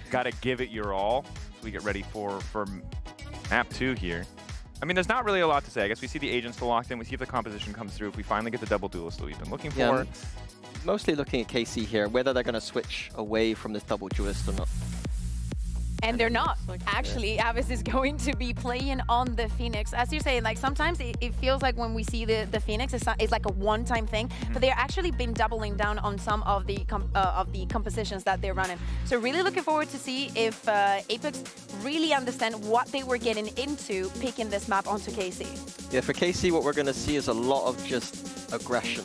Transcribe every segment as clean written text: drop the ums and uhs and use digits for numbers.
got to give it your all as we get ready for map 2 here. I mean, there's not really a lot to say. I guess we see the agents still locked in. We see if the composition comes through. If we finally get the double duelist that we've been looking for. Yeah, mostly looking at KC here, whether they're going to switch away from this double duelist or not. And they're not. Actually, Avis is going to be playing on the Phoenix. As you're saying, like sometimes it feels like when we see the Phoenix, it's like a one-time thing, but they're actually been doubling down on some of the compositions that they're running. So really looking forward to see if Apex really understand what they were getting into picking this map onto KC. Yeah, for KC, what we're going to see is a lot of just aggression.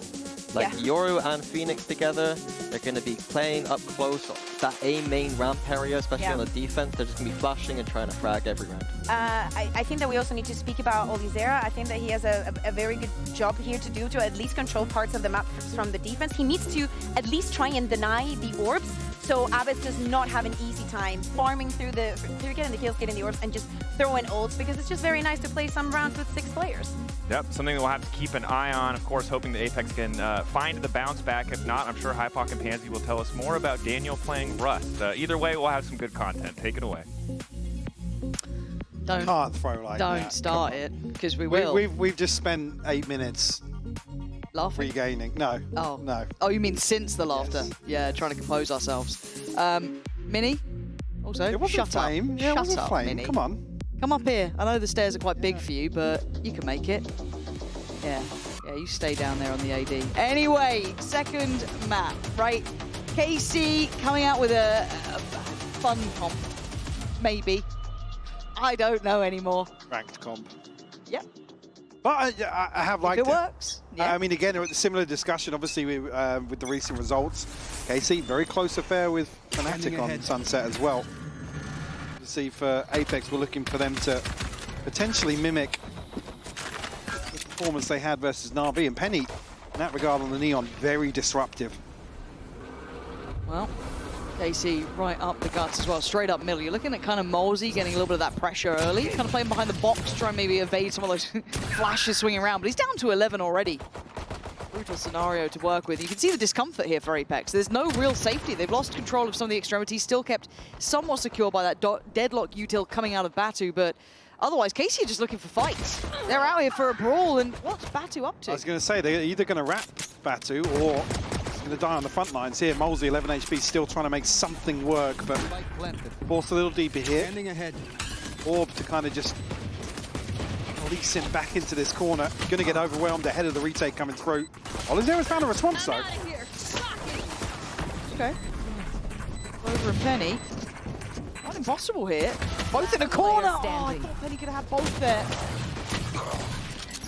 Like Yoru and Phoenix together, they're going to be playing up close, that A main ramp area, especially on the defense. They're just going to be flashing and trying to frag every round. I think that we also need to speak about Olizera. I think that he has a very good job here to do to at least control parts of the map from the defense. He needs to at least try and deny the orbs, so Abbott does not have an easy time farming through getting the kills, getting the orbs, and just throwing ults, because it's just very nice to play some rounds with 6 players. Yep, something that we'll have to keep an eye on, of course, hoping that Apex can find the bounce back. If not, I'm sure Hypoc and Pansy will tell us more about Daniel playing Rust. Either way, we'll have some good content. Take it away. Can't throw like that. Don't start it, because we will. We've just spent 8 minutes laughing. Regaining. No. Oh. No. Oh, you mean since the laughter? Yes. Yeah, trying to compose ourselves. Mini, also, It wasn't shut up. flame. Yeah, it wasn't Shut up, flame. Mini. Come on. Come up here. I know the stairs are quite big for you, but you can make it. Yeah, you stay down there on the AD. Anyway, second map, right? KC coming out with a fun comp, maybe. I don't know anymore. Ranked comp. Yep. But I have liked it works. Yeah. I mean, again, a similar discussion, obviously, with the recent results. KC, very close affair with Fnatic on Sunset as well. To see for Apex, we're looking for them to potentially mimic the performance they had versus Na'Vi. And Penny, in that regard, on the Neon, very disruptive. Well, KC right up the guts as well, straight up middle. You're looking at kind of Molesy getting a little bit of that pressure early, kind of playing behind the box, trying to maybe evade some of those flashes swinging around, but he's down to 11 already. Brutal scenario to work with. You can see the discomfort here for Apex. There's no real safety. They've lost control of some of the extremities, still kept somewhat secure by that deadlock util coming out of Batu, but otherwise, KC are just looking for fights. They're out here for a brawl, and what's Batu up to? I was going to say, they're either going to wrap Batu or he's going to die on the front lines here. Molesy, 11 HP, still trying to make something work, but force a little deeper here. Orb to kind of just release him back into this corner. Going to get overwhelmed ahead of the retake coming through. Olizera's found a response, though. Okay. Over a Penny. Not impossible here. Both in the corner. Oh, I thought Penny could have both there.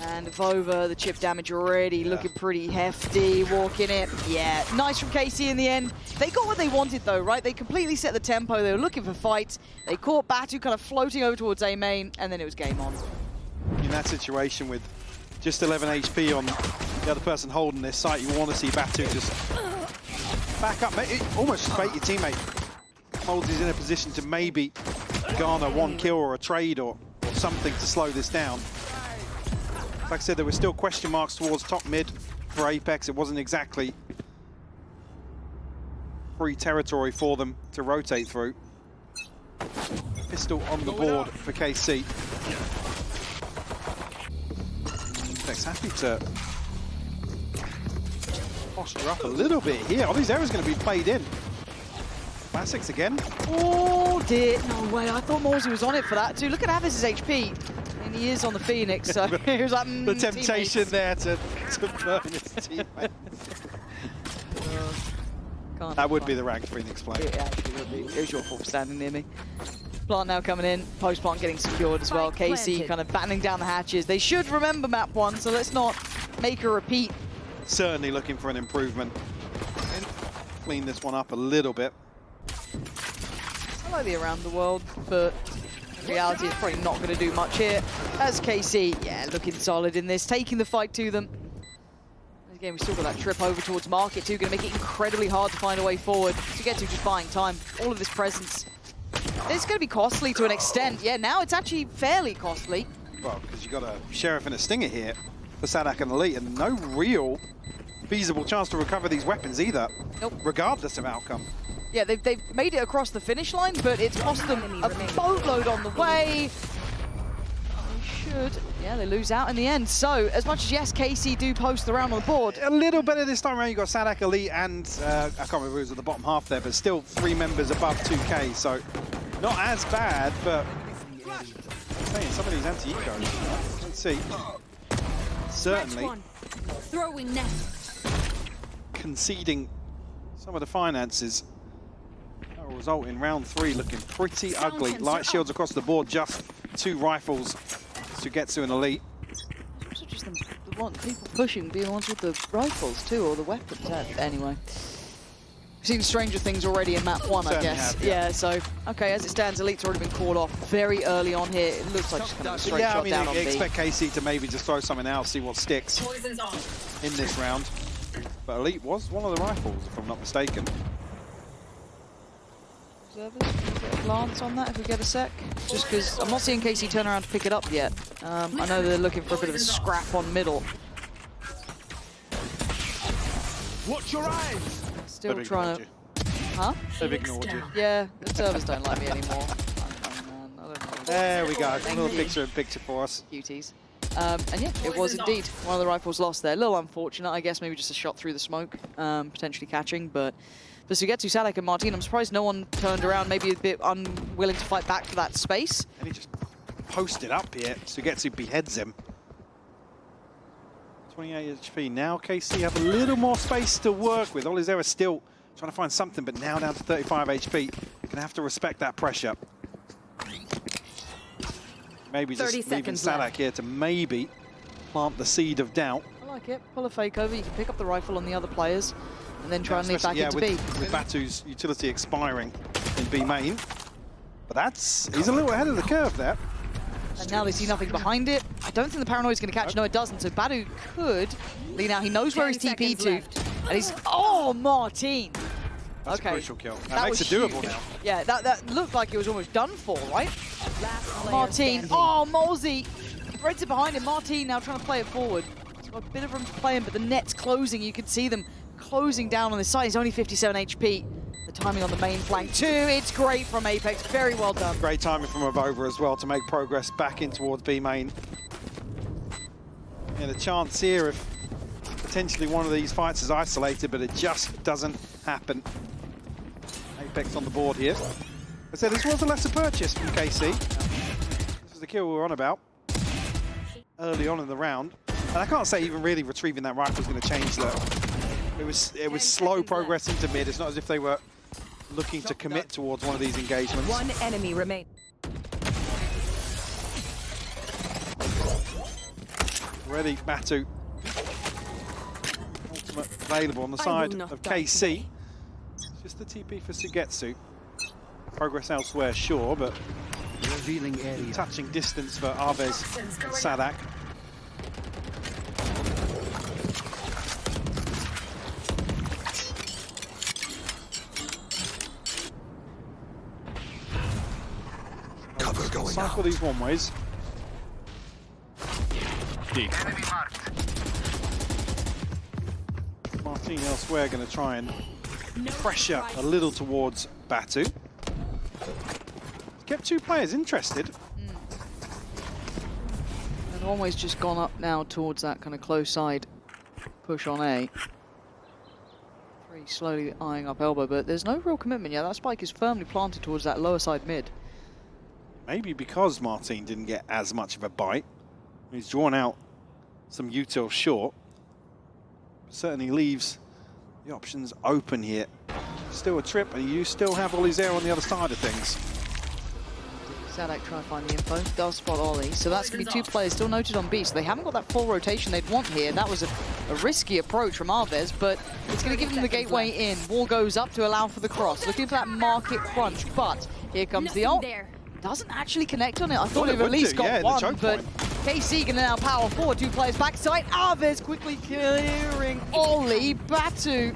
And Vova, the chip damage already looking pretty hefty, walking it. Yeah, nice from KC in the end. They got what they wanted though, right? They completely set the tempo. They were looking for fights. They caught Batu kind of floating over towards A main, and then it was game on. In that situation with just 11 HP on the other person holding this site, you want to see Batu just back up. Almost bait your teammate. Molesy's in a position to maybe garner one kill or a trade or something to slow this down. Like I said, there were still question marks towards top mid for Apex. It wasn't exactly free territory for them to rotate through. Pistol on the board for KC. Apex happy to posture up a little bit here. Olizera's going to be played in. Classics again. Oh dear, no way. I thought Molesy was on it for that too. Look at Avis's HP. And he is on the Phoenix, so he was like, the temptation there to burn his teammate. That would be the ranked Phoenix play. It actually would be. It was your fault for standing near me. Plant now coming in. Post plant getting secured as well. KC kind of battening down the hatches. They should remember map 1, so let's not make a repeat. Certainly looking for an improvement. Clean this one up a little bit. I like the around the world, but in reality it's probably not going to do much here. As KC, yeah, looking solid in this, taking the fight to them. Again, we've still got that trip over towards Market too, going to make it incredibly hard to find a way forward. To get to just buying time. All of this presence. It's going to be costly to an extent. Yeah, now it's actually fairly costly. Well, because you've got a Sheriff and a Stinger here for Sadak and Elite, and no real feasible chance to recover these weapons either, regardless of outcome. Yeah, they've made it across the finish line, but it's cost them a boatload on the way. Yeah, they lose out in the end. So, as much as, yes, KC do post the round on the board. A little better this time around. You've got Sadak, Elite, and I can't remember who's at the bottom half there, but still 3 members above 2K, so not as bad, but saying some of these anti-ecos, let's see. Certainly throwing net. Conceding some of the finances. That will result in round 3 looking pretty ugly. Light shields across the board, just 2 rifles. Sugetsu and Elite. It's also just the people pushing being the ones with the rifles too, or the weapons. Anyway. We've seen stranger things already in map 1, I guess. Have, yeah, so, okay, as it stands, Elite's already been called off very early on here. It looks like just kind of a straight shot down on B. Expect KC to maybe just throw something out, see what sticks in this round. But Elite was one of the rifles, if I'm not mistaken. Observers, can we get a glance on that if we get a sec? Just because I'm not seeing KC turn around to pick it up yet. I know they're looking for a bit of a scrap on middle. Watch your eyes! Still trying to... Huh? They've ignored you. Yeah, the servers don't like me anymore. I don't know. There we go, a little picture for us. Cuties. And yeah, it was indeed one of the rifles lost there. A little unfortunate, I guess, maybe just a shot through the smoke, potentially catching, but for Sugetsu, Sadak and Martin, I'm surprised no one turned around, maybe a bit unwilling to fight back for that space. And he just posted up here. Sugetsu beheads him. 28 HP. Now KC have a little more space to work with. Olizera still trying to find something, but now down to 35 HP. Gonna have to respect that pressure. Maybe just leaving Sadak here to maybe plant the seed of doubt. I like it. Pull a fake over. You can pick up the rifle on the other players and then try and lead back into B. With Batu's utility expiring in B main. But he's a little ahead of the curve there. And now they see nothing behind it. I don't think the paranoia's going to catch. No, it doesn't. So Batu could lean out. He knows where he's TP'd to. And he's... Oh, Martin! That's okay. a crucial kill. That makes it doable now. Yeah, that looked like it was almost done for, right? Martin. Oh, Molsey! Reds it behind him. Martin now trying to play it forward. He's got a bit of room to play him, but the net's closing. You can see them closing down on this side. He's only 57 HP. The timing on the main flank too. It's great from Apex. Very well done. Great timing from Avova as well to make progress back in towards B main. And a chance here if potentially one of these fights is isolated, but it just doesn't happen. Apex on the board here. I said this was a lesser purchase from KC. This is the kill we were on about early on in the round. And I can't say even really retrieving that rifle is going to change that. It was slow progress into mid. It's not as if they were looking to commit towards one of these engagements. One enemy remains. Ready, Batu. Ultimate available on the side of KC. Just the TP for Sugetsu. Progress elsewhere, sure, but revealing area. Touching distance for Arvez and Sadak. Cover going Cycle out. these one ways. Deep. Martin elsewhere going to try and pressure a little towards Batu. Kept 2 players interested. And always just gone up now towards that kind of close side push on A. Very slowly eyeing up elbow, but there's no real commitment yet. That spike is firmly planted towards that lower side mid. Maybe because Martin didn't get as much of a bite. He's drawn out some util short. Certainly leaves the options open here. Still a trip, and you still have Olizera on the other side of things. Sadak trying to find the info, does spot Ollie, so that's going to be 2 players still noted on B, so they haven't got that full rotation they'd want here. That was a risky approach from Arvez, but it's going to give them the gateway in. Wall goes up to allow for the cross, looking for that market crunch, but here comes the ult. Doesn't actually connect on it. I thought it at least got one, but KC can now power forward. 2 players backside. Arvez quickly clearing Ollie. Batu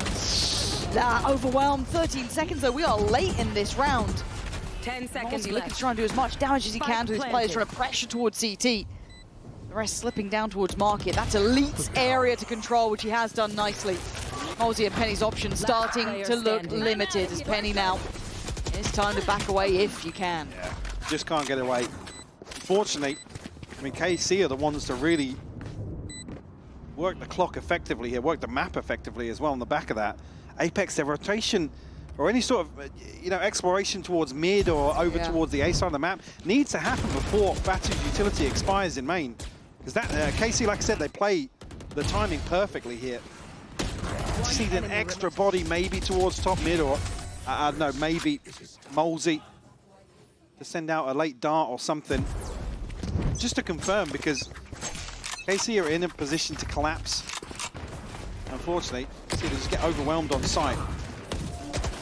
overwhelmed. 13 seconds though. We are late in this round. 10 seconds Looking left. to try and do as much damage as he can to his players, trying to pressure towards CT. The rest slipping down towards market. That's Elite's area to control, which he has done nicely. Mozzie and Penny's options starting to look limited as Penny now. It's time to back away if you can. Yeah, just can't get away. Unfortunately, I mean, KC are the ones to really work the clock effectively here, work the map effectively as well on the back of that. Apex, their rotation or any sort of, you know, exploration towards mid or over towards the A side of the map needs to happen before Batu's utility expires in main. Because that, KC, like I said, they play the timing perfectly here. Just need an extra body maybe towards top mid or, I don't know, maybe Mozzie to send out a late dart or something. Just to confirm, because KC are in a position to collapse. Unfortunately, see they just get overwhelmed on site.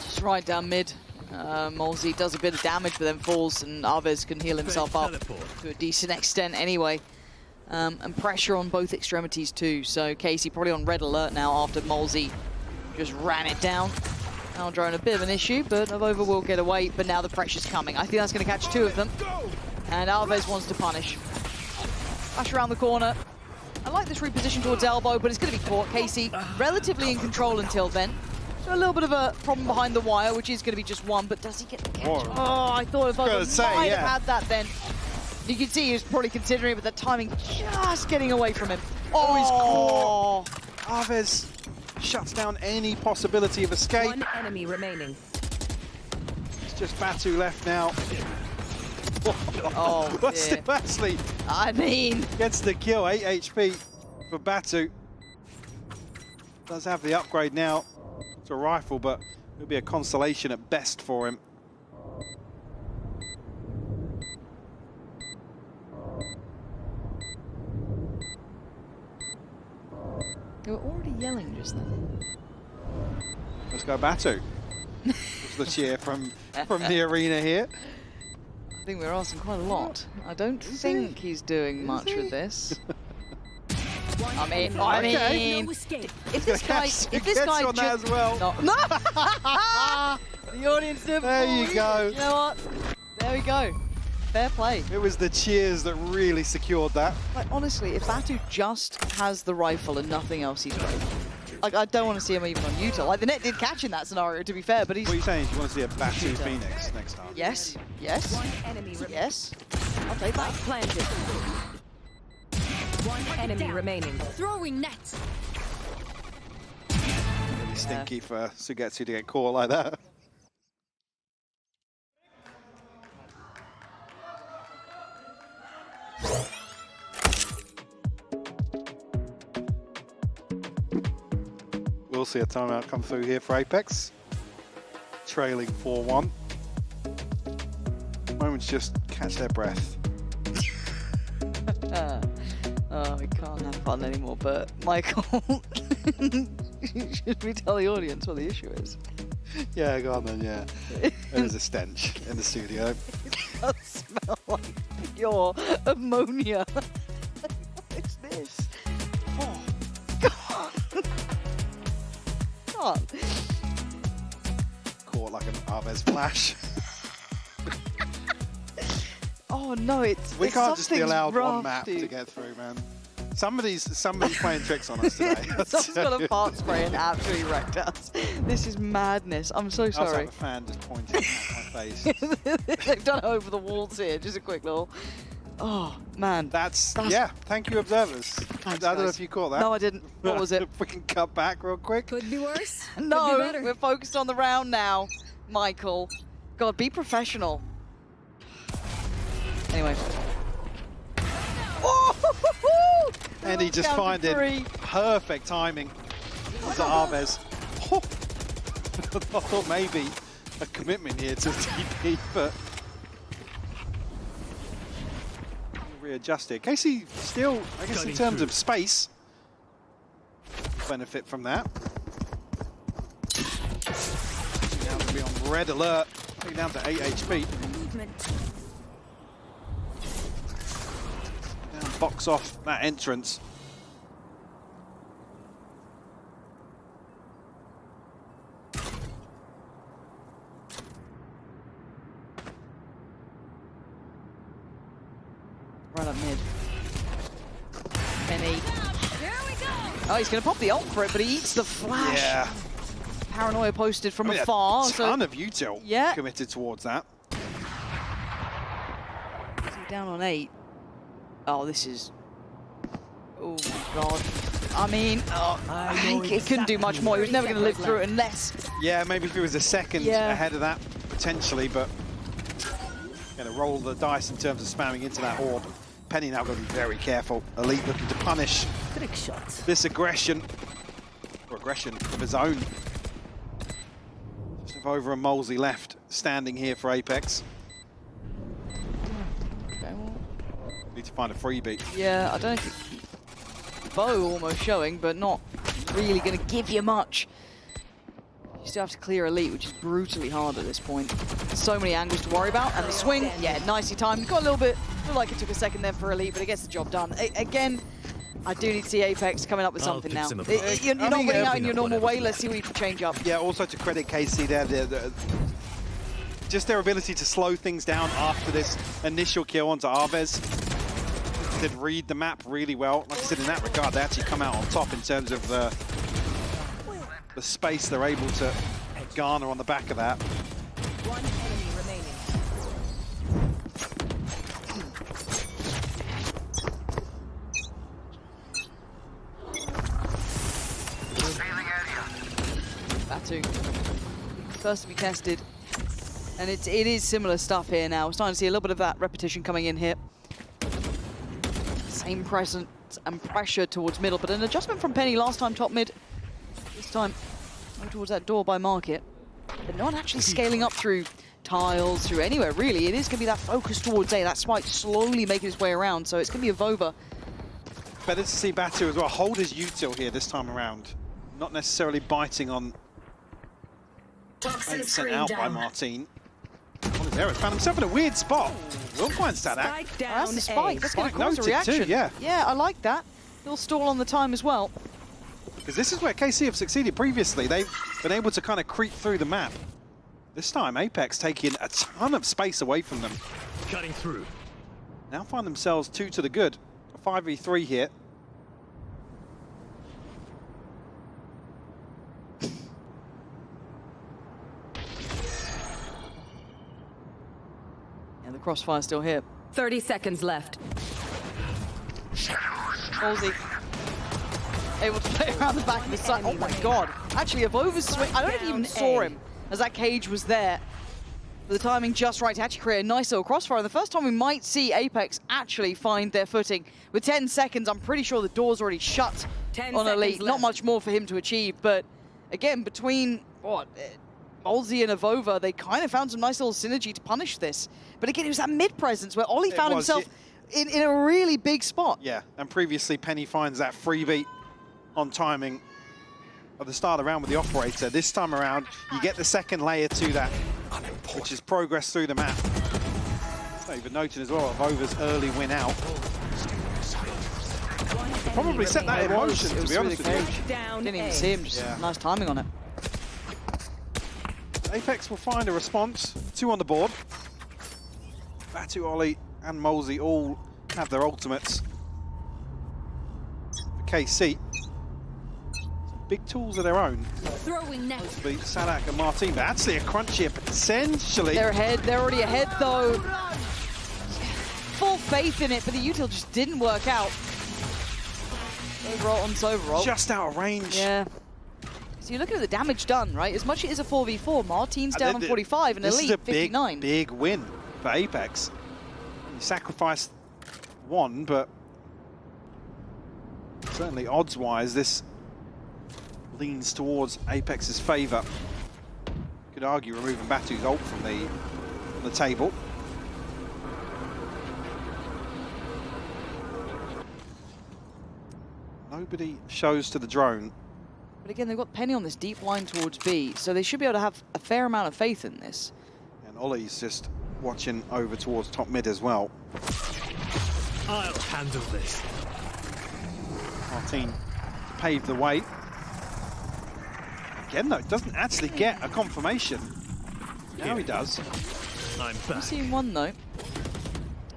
Just right down mid. Mozzie does a bit of damage, but then falls, and Alves can heal himself up to a decent extent anyway. And pressure on both extremities too. So KC probably on red alert now after Mozzie just ran it down. Now drone a bit of an issue, but Avova will get away. But now the pressure's coming. I think that's going to catch two of them. And Alves wants to punish. Flash around the corner. I like this reposition towards elbow, but it's going to be caught. KC relatively in control until then. So a little bit of a problem behind the wire, which is going to be just one. But does he get the catch? Whoa. Oh, I thought Avova might have had that then. You can see he was probably considering it, but the timing just getting away from him. Oh, he's caught. Alves shuts down any possibility of escape. One enemy remaining. It's just Batu left now. Oh, dear. Actually, I mean, gets the kill, 8 HP for Batu. Does have the upgrade now to a rifle, but it'll be a consolation at best for him. they were already yelling just then. Let's go Batu. That's the cheer from the arena here. I think we're asking quite a lot. I don't think he's doing much with this. I mean, No escape. if this guy on that as well. No. The audience did. There you go. You know what? There we go. Fair play. It was the cheers that really secured that. Like, honestly, if Batu just has the rifle and nothing else, he's great. Like, I don't want to see him even on Utah. Like, the net did catch in that scenario, to be fair, but he's... What are you saying? You want to see a Batu Phoenix next time? Yes, yes, One enemy remaining. yes. I'll take that. Planted. One enemy remaining. Throwing net. Really stinky for Sugetsu to get caught like that. We'll see a timeout come through here for Apex. Trailing 4-1. Moments just catch their breath. Oh, I can't have fun anymore, but Michael, should we tell the audience what the issue is? Yeah, go on then, yeah. There's a stench in the studio. It does smell like your ammonia. What is this? Oh, God. God. Caught like an Alves flash. Oh no, We it's can't just be allowed rough, one map dude. to get through, man. Somebody's playing tricks on us today. Someone's got a fart spray and absolutely wrecked us. This is madness. I'm so I also sorry. have a fan just pointing at my face. They've done it over the walls here. Just a quick little. Oh man. That's yeah. Thank you, observers. I don't know guys. if you caught that. No, I didn't. What was it? If we can cut back real quick. Could be worse. No, Could be better. we're focused on the round now, Michael. God, be professional. Anyway. Oh, And he just finding perfect timing to Alves. Oh. I thought maybe a commitment here to TP, but readjust it. Casey still, I guess in terms of space, benefit from that. Now to be on red alert, taking down to 8 HP. Movement. Now box off that entrance. Right up mid. Penny. Here we go. Oh, he's going to pop the ult for it, but he eats the flash. Yeah. Paranoia posted from I mean, afar. a ton of util committed towards that. Down on 8. Oh, this is... Oh, my God. I mean, he couldn't do much more. He was never going to live through it unless... Yeah, maybe if he was a second ahead of that, potentially, but going to roll the dice in terms of spamming into that orb. Penny now going to be very careful. Elite looking to punish this aggression, or aggression of his own. Just have Over and Molesy left standing here for Apex. Okay, well. Need to find a freebie. Yeah, I don't know if bow almost showing, but not really going to give you much. You still have to clear Elite, which is brutally hard at this point. So many angles to worry about, and the swing, yeah, nicely timed. Got a little bit, looked like it took a second there for Elite, but it gets the job done. Again, I do need to see Apex coming up with something now. You're not winning out in your normal way. Let's see what you can change up. Yeah, also to credit KC there, just their ability to slow things down after this initial kill onto Arvez. Did read the map really well. Like I said, in that regard, they actually come out on top in terms of the space they're able to garner on the back of that. One enemy remaining. Batu, first to be tested, and it is similar stuff here now. We're starting to see a little bit of that repetition coming in here. Same presence and pressure towards middle, but an adjustment from Penny last time top mid. This time more towards that door by Market, but not actually scaling up through tiles, through anywhere really. It is going to be that focus towards A, that spike slowly making its way around, so it's going to be a Vova. Better to see Batu as well hold his util here this time around. Not necessarily biting on being sent out by Martine. On his error, found himself in a weird spot. Will find Stadak. That's the spike. That's going to cause a noted reaction. too, yeah. Yeah, I like that. He'll stall on the time as well. Because this is where KC have succeeded previously. They've been able to kind of creep through the map. This time, Apex taking a ton of space away from them. Cutting through. Now find themselves 2 to the good. A 5v3 here. And the crossfire's still here. 30 seconds left. Ballsy. Able to play around the back of the side. Oh my God. Actually, a Vova's swing. I don't know if you even saw him as that cage was there. But the timing just right to actually create a nice little crossfire. The first time we might see Apex actually find their footing. With 10 seconds, I'm pretty sure the door's already shut on Elite. Not much more for him to achieve. But again, between what? Ballsy and Avova, they kind of found some nice little synergy to punish this. But again, it was that mid-presence where Ollie found himself in a really big spot. Yeah, and previously Penny finds that freebie on timing at the start of the round with the operator. This time around, you get the second layer to that, which is progress through the map. Not even noting as well Avova's early win out. Probably set that in motion, to be honest with you. Didn't even see him, just nice timing on it. Apex will find a response. 2 on the board. Batu, Ollie, and Molesy all have their ultimates. For KC, some big tools of their own. Throwing net. Mostly Sadak and Martine, but actually a crunch here potentially. They're ahead. They're already ahead though. Full faith in it, but the util just didn't work out. Overall on Soverall. Just out of range. Yeah. So you're looking at the damage done, right? As much as it is a 4v4, Martine's down on 45 and Elite 59. This is a big win for Apex. You sacrificed 1, but certainly odds-wise, this leans towards Apex's favour. Could argue removing Batu's ult from the table. Nobody shows to the drone. But again, they've got Penny on this deep line towards B, so they should be able to have a fair amount of faith in this. And Ollie's just watching over towards top mid as well. I'll handle this. Martine to pave the way. Again, though, doesn't actually get a confirmation. Now he does. I'm I'm back. seeing one though.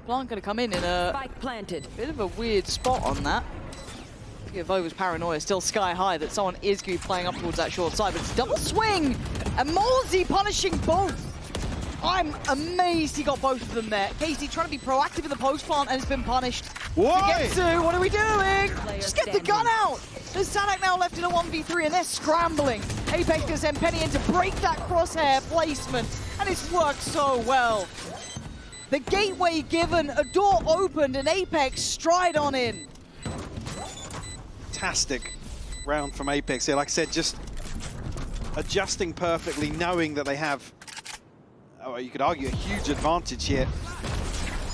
Plant going to come in a Spike planted. bit of a weird spot on that. Vova's paranoia still sky high that someone is going to be playing up towards that short side, but it's double swing! And Molesy punishing both! I'm amazed he got both of them there. KC trying to be proactive in the post plant and has been punished. Why? Sugetsu, what are we doing? Just get the gun out! There's Sadak now left in a 1v3 and they're scrambling. Apex gonna send Penny in to break that crosshair placement, and it's worked so well. The gateway given, a door opened, and Apex stride on in. Fantastic round from Apex here. Like I said, just adjusting perfectly, knowing that they have, you could argue, a huge advantage here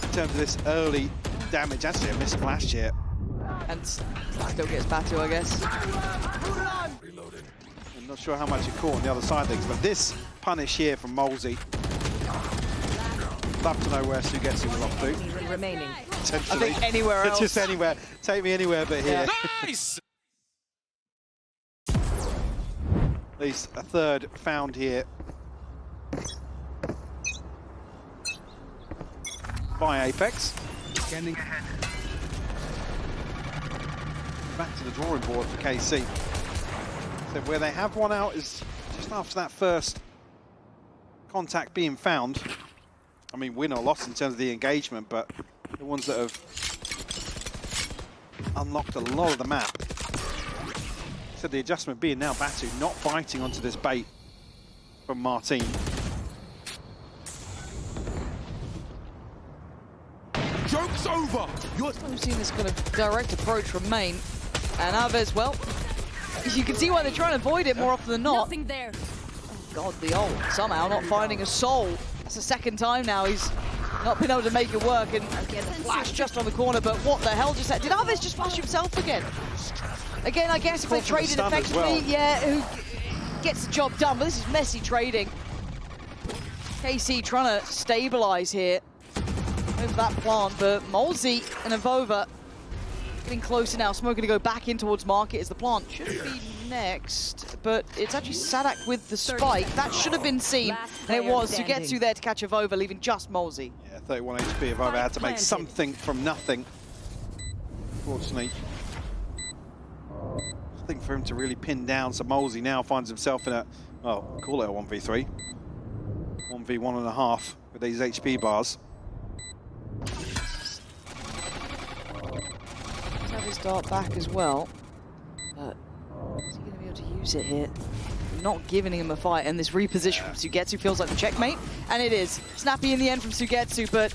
in terms of this early damage. Actually, a missed flash here. And still gets Batu, I guess. I'm not sure how much it caught on the other side of things, but this punish here from Molesy. Love to know where Sugetsu will off to. Remaining. Potentially. I think anywhere else. Just anywhere. Take me anywhere but here. Nice! At least a third found here. By Apex. Back to the drawing board for KC. So where they have one out is just after that first contact being found. I mean, win or loss in terms of the engagement, but the ones that have unlocked a lot of the map. So the adjustment being now Batu not biting onto this bait from Martin. Joke's over! We've seen this kind of direct approach from Main. And Alves, well, you can see why they're trying to avoid it more often than not. Nothing there. Oh God, the ult somehow not finding a soul. That's the second time now he's not been able to make it work, and again, the flash just on the corner, but what the hell just happened? Did Alves just flash himself again? Again, I guess if they traded effectively, well. yeah, who gets the job done, but this is messy trading. KC trying to stabilize here over that plant, but Molesy and Avova getting closer now. Smoke gonna go back in towards Market as the plant should be next, but it's actually Sadak with the spike. That should have been seen, and it was Sugetsu there to catch Avova, leaving just Molesy. Yeah, 31 HP. Avova had to make something from nothing. Unfortunately, nothing for him to really pin down, so Molesy now finds himself in a, well, call it a 1v3. 1v1.5 with these HP bars. Have his dart back as well, but is he going to be able to use it here? Not giving him a fight, and this reposition from Sugetsu feels like the checkmate, and it is. Snappy in the end from Sugetsu, but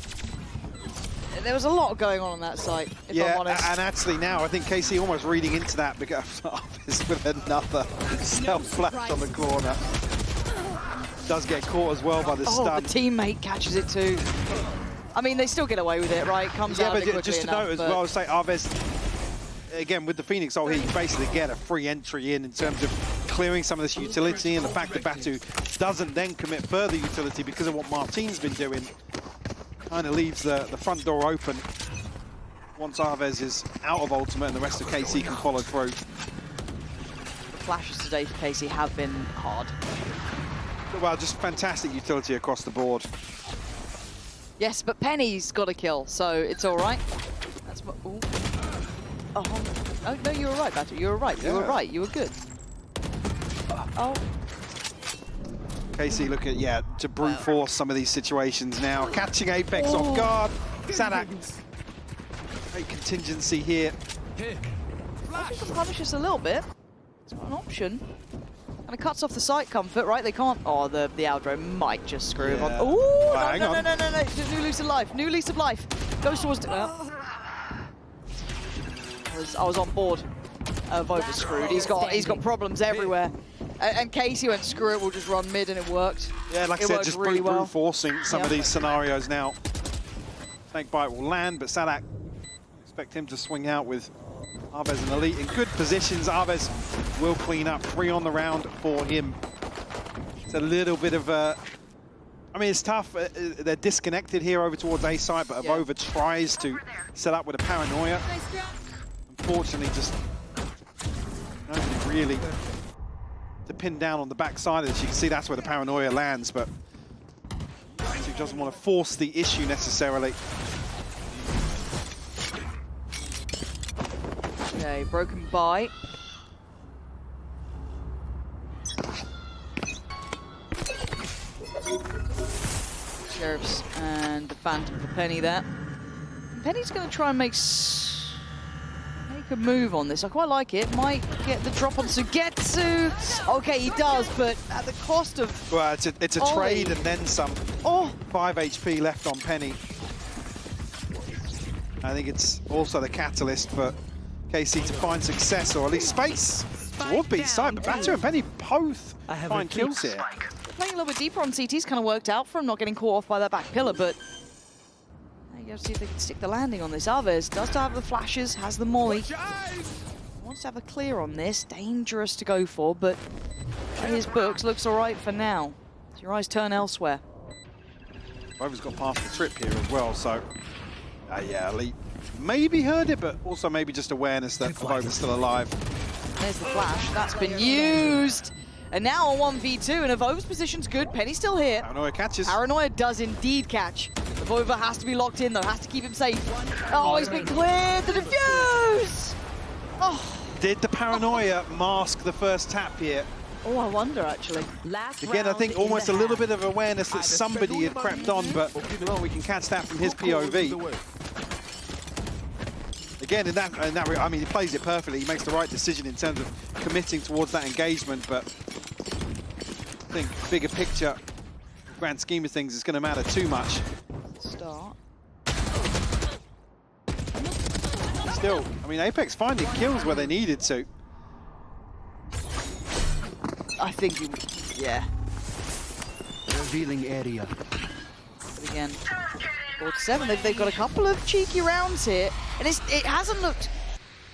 there was a lot going on that side, if I'm honest. And actually now I think KC almost reading into that because Office with another self-flash on the corner. Does get caught as well by the stun. The teammate catches it too. I mean, they still get away with it, right? Comes out but quickly just to enough, note as well, say Arves, again, with the Phoenix ult here, you basically get a free entry in terms of clearing some of this utility, and the fact that Batu doesn't then commit further utility because of what Martin's been doing, kind of leaves the front door open once Arves is out of ultimate and the rest of KC can follow through. The flashes today for KC have been hard. Well, just fantastic utility across the board. Yes, but Penny's got a kill, so it's all right. That's what. Ooh. Oh no, you were right, Batu. You were right. You were right. You were good. Oh. KC look at, to brute force some of these situations now. Catching Apex off guard. Sadak. Great contingency here. I think they'll punish us a little bit. It's not an option. And it cuts off the sight comfort, right? They can't. Oh, the Aldro might just screw him on. Ooh, well, no. New lease of life. New lease of life. Goes towards. I was on board of over screwed. He's got problems everywhere. And Casey went, screw it, we'll just run mid, and it worked. Yeah, like I said, just really brute forcing some of these scenarios now. Snakebite will land, but Sadak, expect him to swing out with Arves and Elite in good positions. Arves will clean up. 3 on the round for him. It's a little bit of a... I mean, it's tough. They're disconnected here over towards A site, but Avova tries to set up with a paranoia. Unfortunately, just nobody really to pin down on the backside of this. You can see that's where the paranoia lands, but he doesn't want to force the issue necessarily. Okay, broken by. Sheriffs and the Phantom for Penny there. And Penny's going to try and make a move on this. I quite like it. Might get the drop on Sugetsu. Okay, he does, but at the cost of... Well, it's a trade and then some. Oh! 5 HP left on Penny. I think it's also the catalyst for KC to find success, or at least space toward B side. But Batu and Penny both find kills here. Playing a little bit deeper on CT's kind of worked out for him, not getting caught off by that back pillar, but you got to see if they can stick the landing on this. Alves does have the flashes, has the molly. Wants to have a clear on this. Dangerous to go for, but his books looks all right for now. So your eyes turn elsewhere. Rover's got past the trip here as well, so yeah, Elite maybe heard it, but also maybe just awareness that Rover's still alive. There's the flash. That's been used. And now on 1v2, and Evova's position's good. Penny's still here. Paranoia catches. Paranoia does indeed catch. Evova has to be locked in, though. Has to keep him safe. Oh, he's been cleared. The defuse! Oh. Did the Paranoia mask the first tap here? Oh, I wonder, actually. Again, I think almost a little bit of awareness that somebody had crept on, but well, we can catch that from his POV. Again, in that, I mean, he plays it perfectly. He makes the right decision in terms of committing towards that engagement, but I think bigger picture, grand scheme of things, is going to matter too much. Start. Still, I mean, Apex finding kills where they needed to. I think he, yeah. Revealing area. But again, 4-7, they've got a couple of cheeky rounds here, and it hasn't looked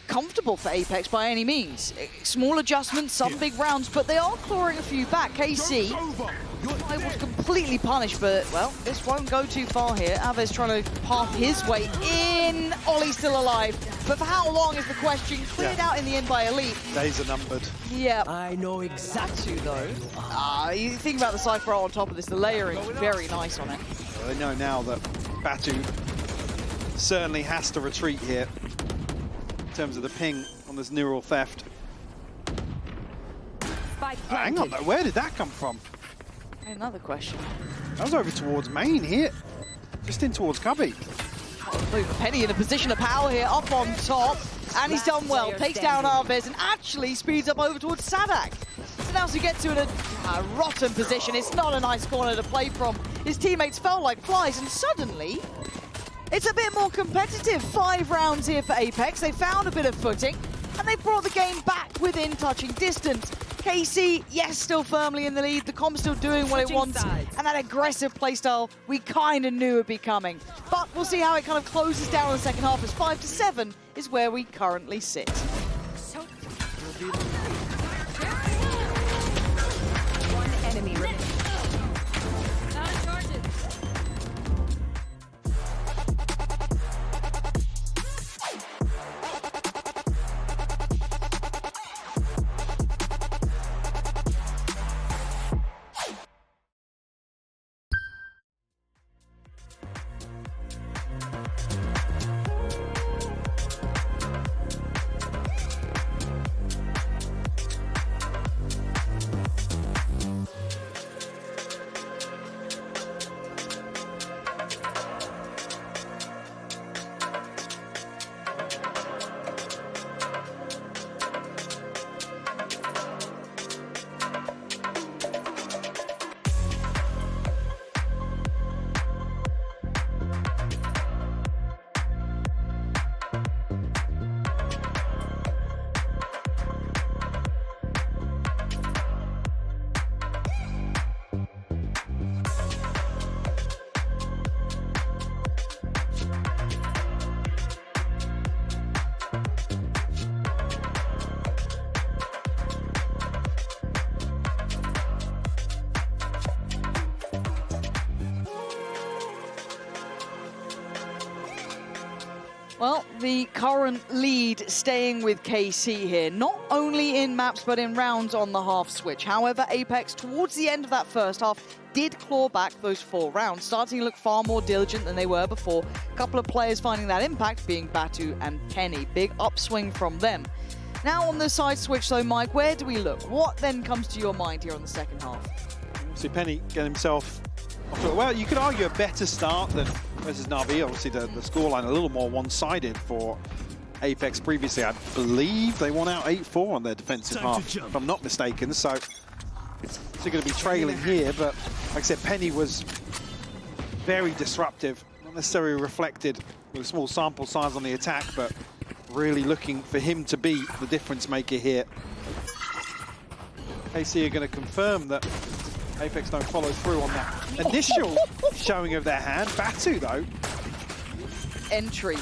comfortable for Apex by any means. Small adjustments, some big rounds, but they are clawing a few back. KC not able to completely punish, but, well, this won't go too far here. Aves trying to path his way in. Ollie's still alive, but for how long is the question? Cleared out in the end by Elite. Days are numbered. Yeah. I know exactly though. You think about the Cypher on top of this, the layering is very nice on it. Well, they know now that Batu certainly has to retreat here in terms of the ping on this neural theft. Hang on, though, where did that come from? Another question. That was over towards main here, just in towards Cubby. Penny in a position of power here, up on top, and he's done well. Takes down Alves and actually speeds up over towards Sadak. So now to get to a rotten position, it's not a nice corner to play from. His teammates fell like flies, and suddenly it's a bit more competitive. 5 rounds here for Apex. They found a bit of footing, and they brought the game back within touching distance. KC, yes, still firmly in the lead. The comp's still doing what it wants, and that aggressive playstyle we kind of knew would be coming. But we'll see how it kind of closes down in the second half, as 5-7 is where we currently sit. One enemy remaining. Well, the current lead staying with KC here, not only in maps but in rounds on the half switch. However, Apex, towards the end of that first half, did claw back those 4 rounds, starting to look far more diligent than they were before. A couple of players finding that impact, being Batu and Penny. Big upswing from them. Now on the side switch though, Mike, where do we look? What then comes to your mind here on the second half? See Penny get himself off to, well, you could argue a better start than versus Na'Vi. Obviously the scoreline a little more one-sided for Apex previously. I believe they won out 8-4 on their defensive half, if I'm not mistaken. So it's going to be trailing here, but like I said, Penny was very disruptive, not necessarily reflected with a small sample size on the attack, but really looking for him to be the difference maker here. KC are going to confirm that Apex don't follow through on that initial showing of their hand. Batu, though. Entry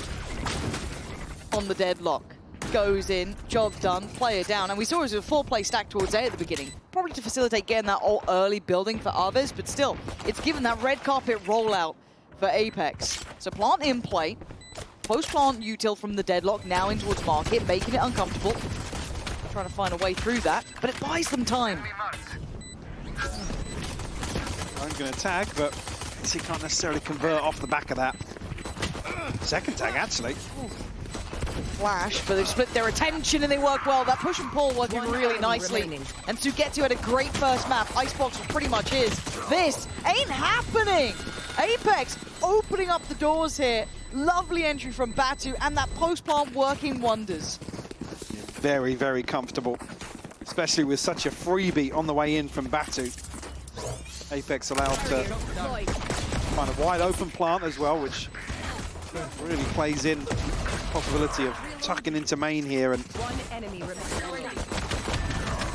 on the deadlock. Goes in, job done, player down. And we saw it was a 4-play stack towards A at the beginning. Probably to facilitate getting that all early building for Aves, but still, it's given that red carpet rollout for Apex. So plant in play. Post-plant util from the deadlock now in towards market, making it uncomfortable. Trying to find a way through that, but it buys them time. I'm going to tag, but he can't necessarily convert off the back of that. Second tag, actually. Flash, but they've split their attention and they work well. That push and pull working really nicely. And Sugetsu had a great first map. Icebox was pretty much his. This ain't happening! Apex opening up the doors here. Lovely entry from Batu, and that post-plant working wonders. Very, very comfortable, especially with such a freebie on the way in from Batu. Apex allowed to find a wide open plant as well, which really plays in the possibility of tucking into main here and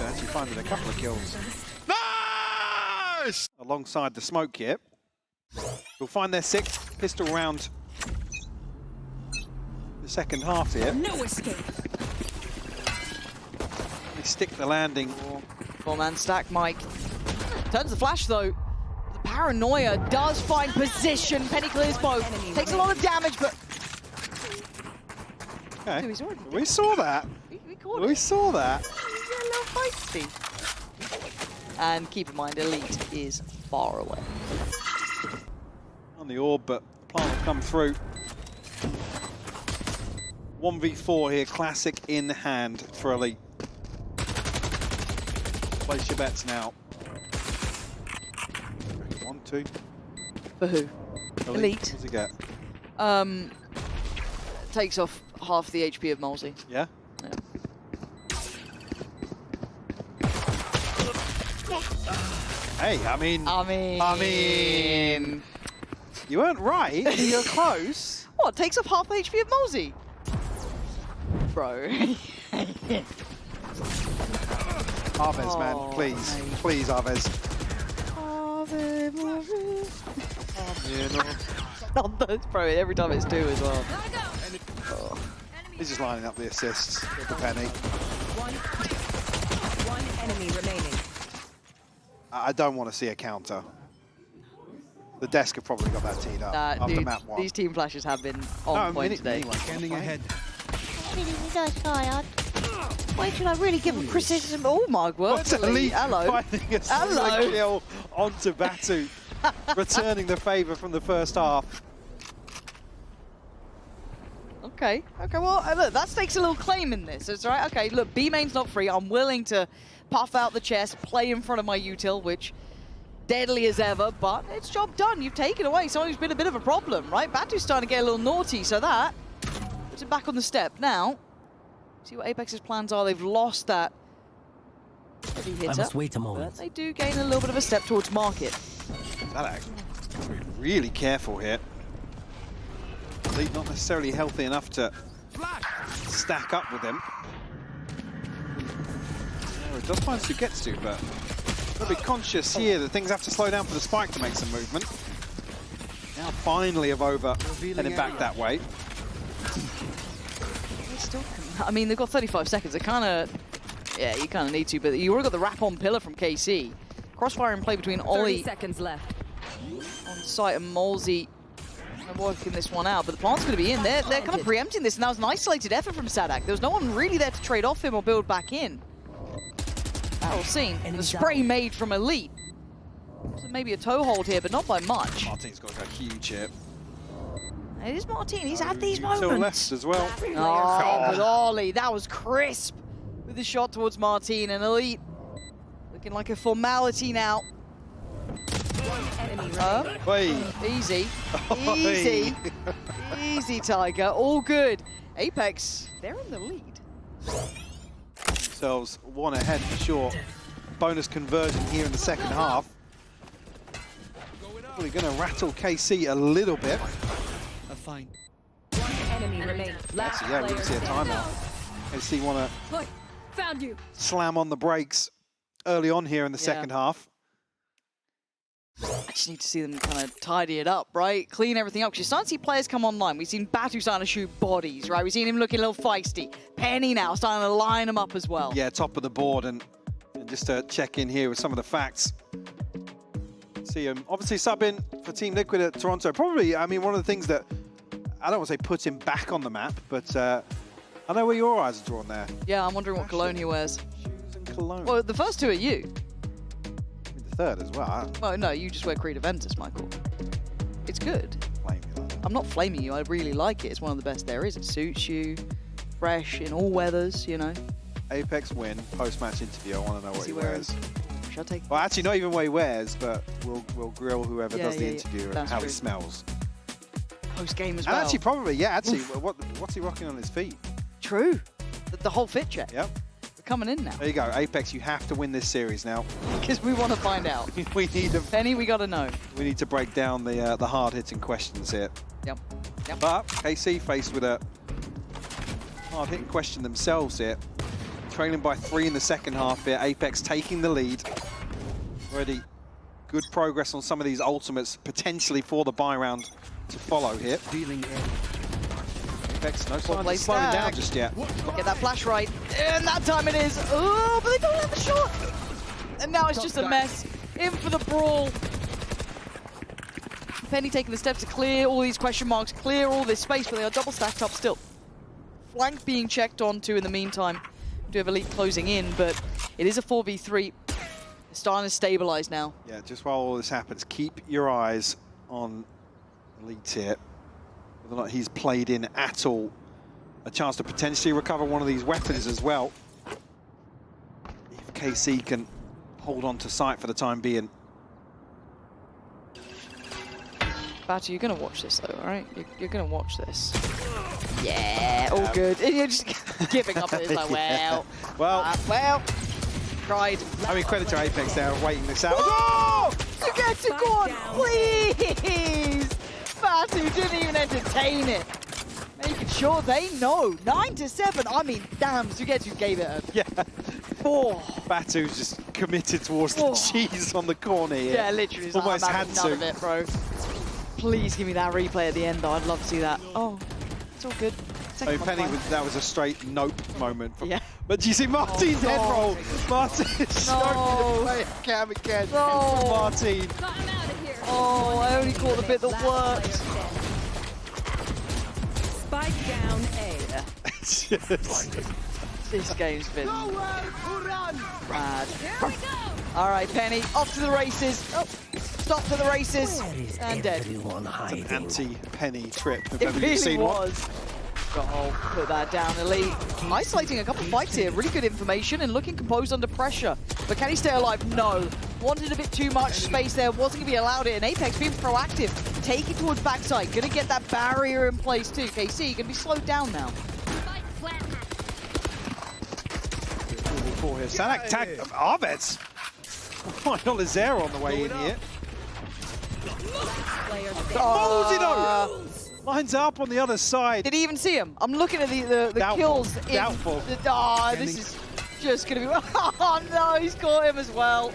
actually finding a couple of kills. Nice! Alongside the smoke here. We'll find their 6th pistol round the second half here. No escape. They stick the landing. 4-man stack, Mike. Turns the flash though. The paranoia does find position. Penny clears both. Takes a lot of damage, but Okay. We saw that. we caught We it. saw that. He's a little feisty. And keep in mind, Elite is far away. On the orb, but the plant will come through. 1v4 here, classic in hand for Elite. Place your bets now. 1, 2. For who? Elite. What does he get? Takes off half the HP of Molsey. Yeah? Yeah. Hey, I mean, you weren't right. You're close. What? Takes off half the HP of Molsey? Bro. Aves, man, please. mate. Please, Aves. Bro, every time it's 2 as well. Oh. He's just lining up the assists for Penny. One enemy remaining. I don't want to see a counter. The desk have probably got that teed up after Dude, map 1. these team flashes have been on point today. Scanning ahead. Really, you guys tired? Why should I really give a criticism? Oh my word. What's Elite Hello. finding a solo Hello. kill onto Batu, returning the favour from the first half. Okay, well, look, that stakes a little claim in this. It's right. Okay, look, B main's not free. I'm willing to puff out the chest, play in front of my util, which deadly as ever, but it's job done. You've taken away someone who's been a bit of a problem, right? Batu's starting to get a little naughty, so that puts it back on the step. Now, see what Apex's plans are. They've lost that heavy hitter. I must wait a moment. But they do gain a little bit of a step towards market. That really careful here. Elite not necessarily healthy enough to stack up with him. Oh, it does find Sugetsu, but got to be conscious here that things have to slow down for the spike to make some movement. Now finally Avova heading back that way. I mean, they've got 35 seconds. They kind of, yeah, you kind of need to, but you already got the wrap-on pillar from KC. Crossfire in play between 30 Ollie seconds left. on site and Molsey working this one out, but the plant's going to be in. They're kind of preempting this, and that was an isolated effort from Sadak. There was no one really there to trade off him or build back in. Battle seen. The spray made from Elite. maybe a toe hold here, but not by much. Martin's got to go huge here. It is Martin, he's had these moments. Still left as well. Oh, but Ollie, that was crisp with the shot towards Martin, and Elite looking like a formality now. Wait. Easy, easy, easy, Tiger, all good. Apex, they're in the lead. Themselves one ahead for sure. Bonus conversion here in the second half. Probably going to rattle KC a little bit. Fine. One enemy remains. Last Yeah, we can see a timeout. KC want to Found you. slam on the brakes early on here in the second half. I just need to see them kind of tidy it up, right? Clean everything up. Because you're starting to see players come online. We've seen Batu starting to shoot bodies, right? We've seen him looking a little feisty. Penny now starting to line them up as well. Yeah, top of the board. And just to check in here with some of the facts. See him obviously subbing for Team Liquid at Toronto. Probably, I mean, one of the things that, I don't want to say put him back on the map, but I know where your eyes are drawn there. Yeah, I'm wondering what cologne he wears. Shoes and cologne. Well, the first two are you. The third as well. Well, no, you just wear Creed Aventus, Michael. It's good. I'm not flaming you, I really like it. It's one of the best there is. It suits you, fresh, in all weathers, you know. Apex win, post-match interview. I want to know what he wears. Should I take? Well, actually, not even what he wears, but we'll grill whoever does the interview and That's how true. he smells. Post-game as And well. actually, probably, yeah, actually, what's he rocking on his feet? True. The whole fit check. Yep. We're coming in now. There you go. Apex, you have to win this series now. Because we want to find out. we need to. Penny, we got to know. We need to break down the hard-hitting questions here. Yep. But KC faced with a hard-hitting question themselves here. Trailing by 3 in the second half here. Apex taking the lead. Already good progress on some of these ultimates, potentially for the buy round to follow here. Feeling Apex, no sign play of slowing down stack. just yet. Get that flash right. And that time it is. Oh, but they don't have the shot. And now it's just a mess. In for the brawl. Penny taking the steps to clear all these question marks, clear all this space, but they are double stacked up still. Flank being checked onto in the meantime. Do have Elite closing in, but it is a 4v3. It's starting to stabilize now. Yeah, just while all this happens, keep your eyes on Elite here. Whether or not he's played in at all. A chance to potentially recover one of these weapons as well. If KC can hold on to sight for the time being. Batu, you're going to watch this though, all right? You're going to watch this. Yeah, all good. And you're just giving up. It's like, well, well, tried. I mean, credit to Apex, they're waiting this out. Oh! You get to go on, please! Batu didn't even entertain it. Making sure they know. 9-7. I mean, damn, Sugetsu gave it a 4. Batu's just committed towards the cheese on the corner here. Yeah, literally. It's Almost like, had none to. of it, bro. Please give me that replay at the end, though. I'd love to see that. Oh, it's all good. I mean, Penny, that was a straight nope moment. From, Yeah. But do you see Martin's head roll? Martin struggling to play a cam again. No. Martin. Oh, I only caught the bit that worked. Spike down A. This game's been mad. All right, Penny, off to the races. Oh, stop to the races. And dead. Anti-Penny trip. If It ever you've really seen one. was. Oh, put that down, Elite. Isolating a couple fights here. Really good information and looking composed under pressure. But can he stay alive? No. Wanted a bit too much space there. Wasn't going to be allowed it. And Apex being proactive. Take it towards backside. Going to get that barrier in place too. KC going to be slowed down now. Here. Sanak tag Arvets. Final is there on the way in here. Oh, lines up on the other side. Did he even see him? I'm looking at the Doubtful. kills. Doubtful. This is just going to be... Oh, no, he's caught him as well.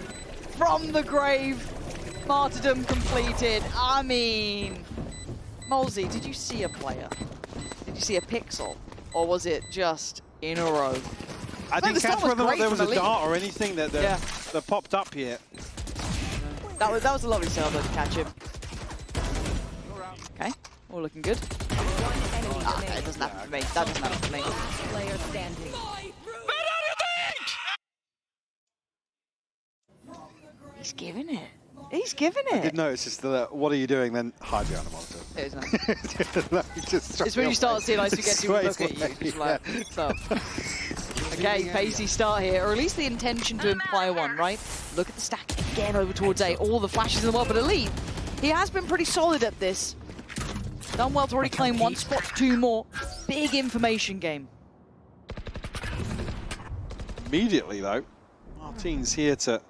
From the grave. Martyrdom completed. I mean... Molzy, did you see a player? Did you see a pixel? Or was it just in a row? I didn't catch whether or not there was a dart or anything that popped up here. That was a lovely save though to catch him. Okay, all looking good. That doesn't happen for me. That doesn't happen for me. Player standing. He's giving it. He's giving I it. did notice just the, what are you doing? Then hide behind the monitor. It is nice. No, just It's when you start seeing ice, you get to look at you. Straight Just away, like, what's up? Okay, pacey start here, or at least the intention to imply one, right? Look at the stack again over towards A. All the flashes in the world, but Elite, he has been pretty solid at this. Done well to already claim 1 spot, 2 more. Big information game. Immediately, though, Martin's here to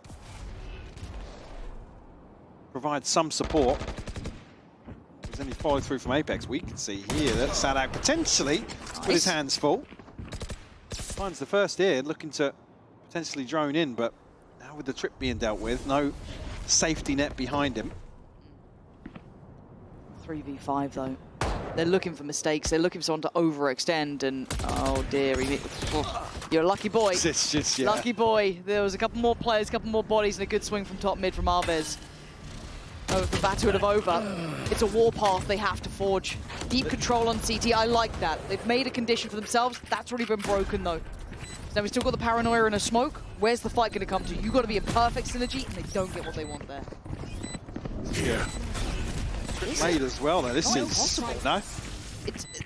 provide some support. If there's any follow through from Apex, we can see here that Sadak potentially with his hands full. Finds the first ear, looking to potentially drone in, but now with the trip being dealt with, no safety net behind him. 3v5 though. They're looking for mistakes. They're looking for someone to overextend, and oh dear, you're a lucky boy. It's just, yeah. Lucky boy. There was a couple more players, a couple more bodies, and a good swing from top mid from Arvez. Over from Batu and Avova. It's a warpath they have to forge. Deep control on CT, I like that. They've made a condition for themselves. That's already been broken though. So now we've still got the paranoia and a smoke. Where's the fight going to come to? You've got to be in perfect synergy, and they don't get what they want there. Yeah. Made as well though. This is no.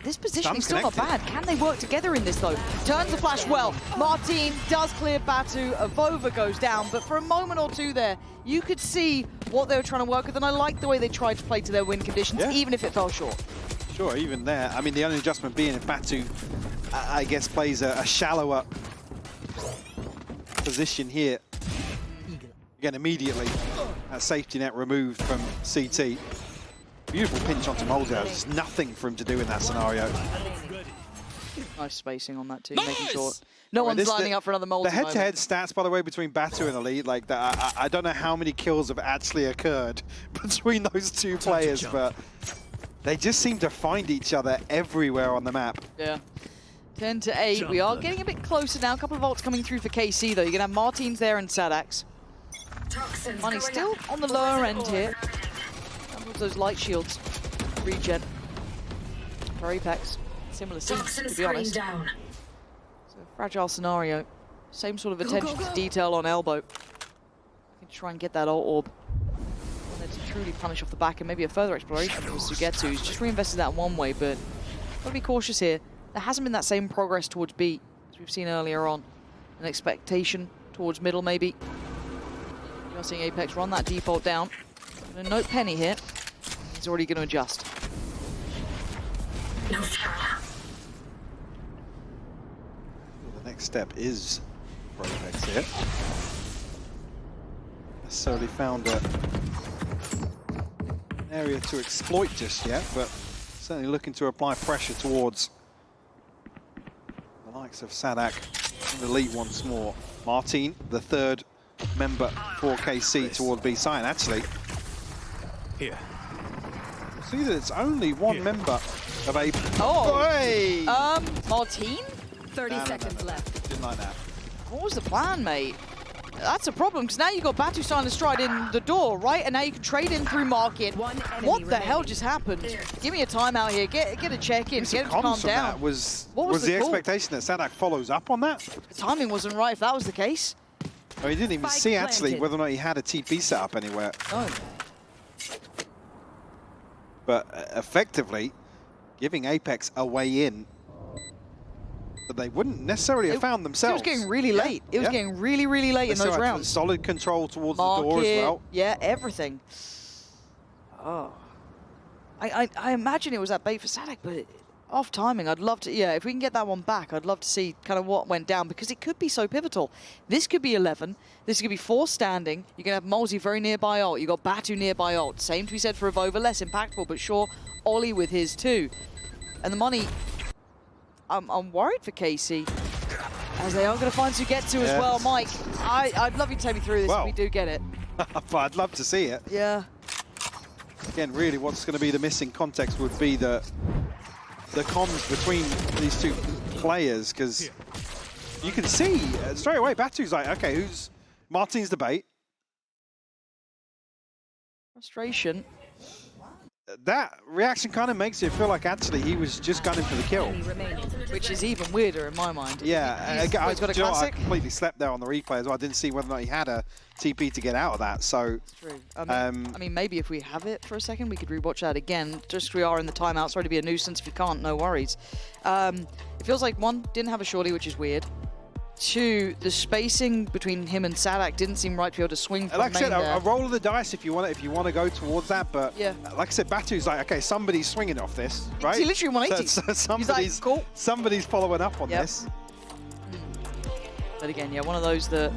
This positioning's still not bad. Can they work together in this though? Turns the flash well. Martin does clear Batu. Avova goes down, but for a moment or two there, you could see what they were trying to work with, and I like the way they tried to play to their win conditions, even if it fell short. Sure, even there. I mean, the only adjustment being if Batu, I guess, plays a shallower position here. Again, immediately, a safety net removed from CT. Beautiful pinch onto Moldy. There's nothing for him to do in that scenario. Nice spacing on that too, making sure no one's lining up for another Moldy. The head-to-head stats, by the way, between Batu and Elite, like that, I don't know how many kills have actually occurred between those two players, but they just seem to find each other everywhere on the map. Yeah. 10 to 8. We are getting a bit closer now. A couple of ults coming through for KC though. You're gonna have Martins there and Sadax. Money still on the lower end here. Those light shields regen for Apex. Similar scenes, to be honest. So fragile scenario. Same sort of attention to detail on elbow. You can try and get that ult orb. And then to truly punish off the back, and maybe a further exploration for Sugetsu. He's just reinvested that one way, but gotta be cautious here. There hasn't been that same progress towards B as we've seen earlier on. An expectation towards middle, maybe. You're seeing Apex run that default down. And a note Penny here. He's already going to adjust. The next step is for Apex here. Necessarily found an area to exploit just yet, but certainly looking to apply pressure towards the likes of Sadak and Elite once more. Martin, the third member for KC toward B side, actually. Here. See that it's only one member of a. Oh! Hey! Martin? 30 seconds left. Didn't like that. What was the plan, mate? That's a problem, because now you've got Batu starting to stride in the door, right? And now you can trade in through market. What the hell just happened? Give me a timeout here. Get a check-in. Get him to calm down. Was the call? expectation that Sadak follows up on that? The timing wasn't right if that was the case. Oh, he didn't even see, actually, whether or not he had a TP set up anywhere. No. But effectively, giving Apex a way in that they wouldn't necessarily have found themselves. It was getting really late. It was getting really, really late in those rounds. Solid control towards the door as well. Yeah, everything. Oh. I imagine it was that bait for Sadak, but off timing. I'd love to, if we can get that one back, I'd love to see kind of what went down, because it could be so pivotal. This could be 11. This could be 4 standing. You're going to have Molzy very nearby ult. You've got Batu nearby ult. Same to be said for Avova, less impactful, but sure, Ollie with his too. And the money, I'm worried for KC, as they are going to find Sugetsu as well. Mike, I'd love you to take me through this if we do get it. But I'd love to see it. Yeah. Again, really what's going to be the missing context would be the comms between these two players, because you can see straight away Batu's like, okay, who's Martin's the bait. Frustration. that reaction kind of makes it feel like actually he was just gunning for the kill. Which is even weirder in my mind. Yeah, He's got a classic. I completely slept there on the replay as well. I didn't see whether or not he had a TP to get out of that. So, true. I mean, maybe if we have it for a second, we could rewatch that again. Just we are in the timeout. Sorry to be a nuisance. If you can't, no worries. It feels like one, didn't have a shorty, which is weird. Two, the spacing between him and Sadak didn't seem right to be able to swing from like I said, main a roll of the dice if you want to go towards that. But yeah, like I said, Batu's like, okay, somebody's swinging off this, right? He literally 180. So somebody's, He's like, cool. Somebody's following up on this. But again, yeah, one of those that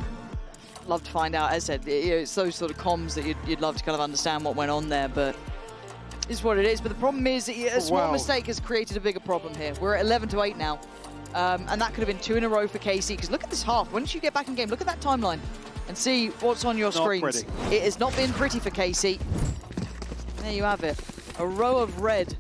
love to find out. As I said, it's those sort of comms that you'd love to kind of understand what went on there, but it's what it is. But the problem is, a small mistake has created a bigger problem here. We're at 11-8 now. And that could have been 2 in a row for KC, because look at this half. Once you get back in game, look at that timeline and see what's on your screens. It has not been pretty for KC. There you have it. A row of red.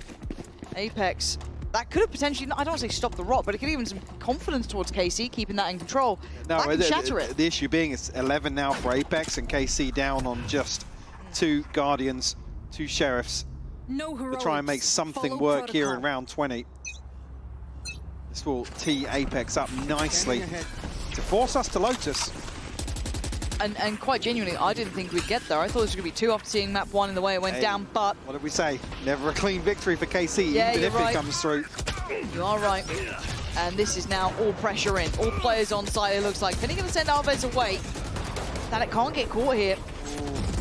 Apex. That could have potentially, I don't want to say stop the rot, but it could give even some confidence towards KC, keeping that in control. No, that can shatter it. The issue being it's 11 now for Apex, and KC down on just 2 Guardians, 2 Sheriffs. To try and make something work here in round 20. This will tee Apex up nicely to force us to Lotus. And quite genuinely, I didn't think we'd get there. I thought this was going to be 2 after seeing map 1 and the way it went down, but... What did we say? Never a clean victory for KC, yeah, even if it comes through. You are right. And this is now all pressure in. All players on site, it looks like. They're going to send Alves away. That it can't get caught here.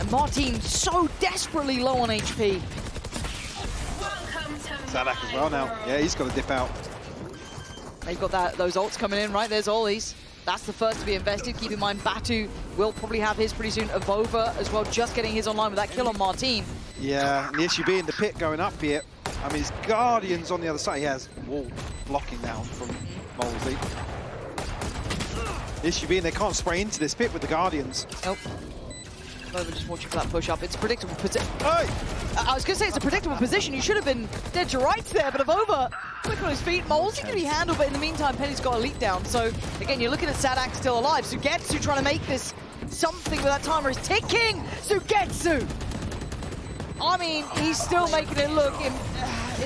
And Martin so desperately low on HP. Sadak as well now. Yeah, he's got to dip out. They've got those ults coming in, right? There's Ollies. That's the first to be invested. Keep in mind, Batu will probably have his pretty soon. Avova as well, just getting his online with that kill on Martin. Yeah, and the issue being the pit going up here. I mean, his Guardians on the other side. He has wall blocking now from Molesy. The issue being they can't spray into this pit with the Guardians. Nope. Avova just watching for that push up. It's a predictable position. Hey! I was going to say it's a predictable position. You should have been dead to rights there, but Avova quick on his feet. Molesy can be handled, but in the meantime, Penny's got a lead down. So again, you're looking at Sadak still alive. Sugetsu trying to make this something with that timer is ticking. Sugetsu! I mean, he's still making it look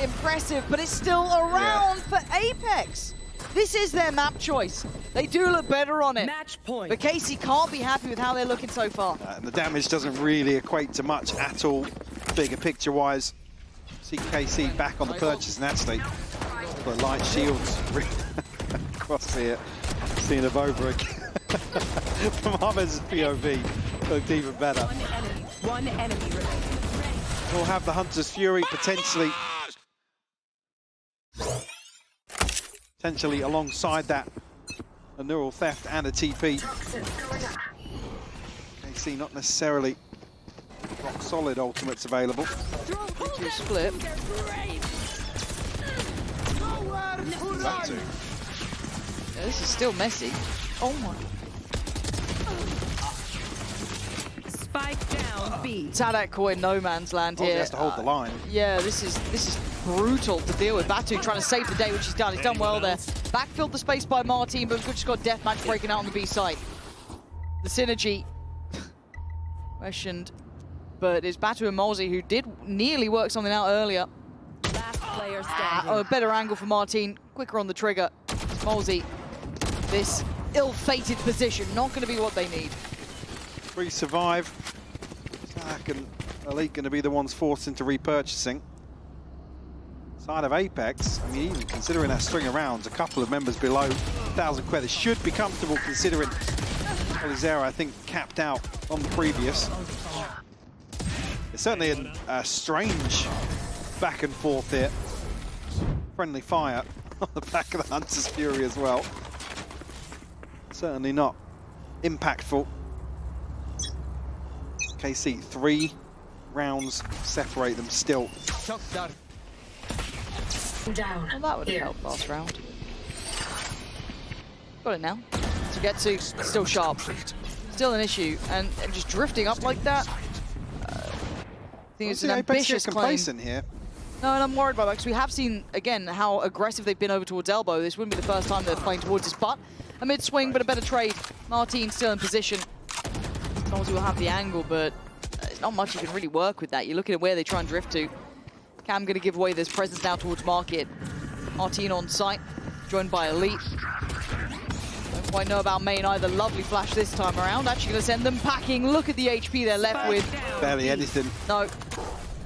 impressive, but it's still around for Apex. This is their map choice. They do look better on it. Match point. But Casey can't be happy with how they're looking so far. And the damage doesn't really equate to much at all, bigger picture-wise. See KC back on the purchase, and actually, the light shields across here. Seeing it over again. From Ahmed's POV, looked even better. One enemy remaining. We'll have the Hunter's Fury potentially alongside that, a neural theft and a TP. KC not necessarily rock solid ultimates available. To split. That too. Yeah, this is still messy. Oh my. Spike down B. Sadak caught in no man's land here. He has to hold the line. Yeah, this is brutal to deal with. Batu trying to save the day, which he's done. He's done well there. Backfilled the space by Martin, but we've just got deathmatch breaking out on the B side. The synergy questioned, but it's Batu and Molesy who did nearly work something out earlier. Last player standing. A better angle for Martin, quicker on the trigger. Molesy, this ill-fated position, not going to be what they need. 3 survive. Sadak and Elite going to be the ones forced into repurchasing. Side of Apex, I mean, even considering that string of rounds, a couple of members below 1,000 credits should be comfortable considering Olizera, I think, capped out on the previous. It's certainly a strange back and forth here. Friendly fire on the back of the Hunter's Fury as well. Certainly not impactful. KC, 3 rounds separate them still. Well, that would have helped last round. Got it now. To get to, still sharp. Still an issue, and just drifting up like that. I think it's an ambitious claim. Here. No, and I'm worried about that because we have seen, again, how aggressive they've been over towards elbow. This wouldn't be the first time they're playing towards his butt. A mid-swing, but a better trade. Martin still in position. Molesy will have the angle, but there's not much you can really work with that. You're looking at where they try and drift to. Cam going to give away this presence now towards Market. Martin on site, joined by Elite. Don't quite know about main either. Lovely flash this time around. Actually going to send them packing. Look at the HP they're left with. Barely anything. No,